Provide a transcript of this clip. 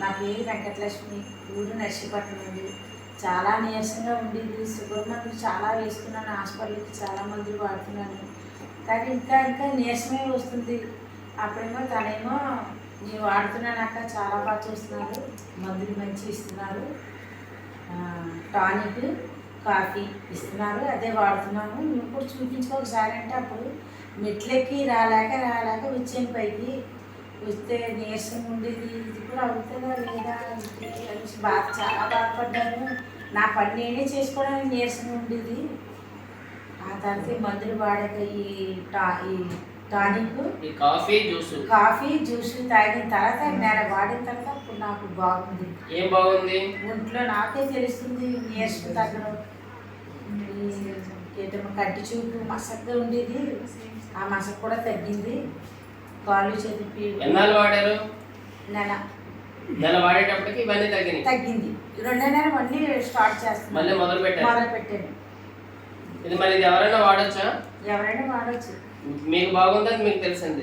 నా పేరు వెంకటలక్ష్మి, ఊరు నర్సీపట్నం అండి. చాలా నీరసంగా ఉండేది. షుగర్ మందులు చాలా వేసుకున్నాను, హాస్పిటల్కి చాలా మందులు వాడుతున్నాను. కానీ ఇంకా ఇంకా నీరసమే వస్తుంది. అప్పుడేమో తనేమో నేను వాడుతున్నానక్క చాలా బాగా చూస్తున్నారు, మందులు మంచి ఇస్తున్నారు, టానిక్ కాఫీ ఇస్తున్నారు, అదే వాడుతున్నాము. నువ్వు కూడా చూపించుకో ఒకసారి అంటే అప్పుడు మెట్లెక్కి రాలేక వచ్చాను పైకి. వస్తే నీరసం ఉండేది, ఇది కూడా అవుతుందా లేదా అనేసి చాలా బాధపడ్డాను. నా పని నేనే చేసుకోవడానికి నీరసం ఉండేది. ఆ తర్వాత మందులు వాడాక ఈ టానిక్ కాఫీ జ్యూస్ తాగిన తర్వాత నెల వాడిన తర్వాత అప్పుడు నాకు బాగుంది. ఏం బాగుంది? ఒంట్లో నాకే తెలుస్తుంది నీరసం తగ్గడం. కంటి చూపు మసగ్గా ఉండేది, ఆ మసక కూడా తగ్గింది. కాళ్ళు చేతి ఎన్నాళ్ళు వాడారు? నెల వాడేటప్పటికి ఇవన్నీ తగ్గింది. 2వ నెల మళ్ళీ స్టార్ట్ చేస్తాను, మళ్ళీ మొదలు పెట్టాను. ఇది మరి ఎవరైనా వాడొచ్చా? ఎవరైనా వాడచ్చు. మీకు బాగుందని మీకు తెలిసింది.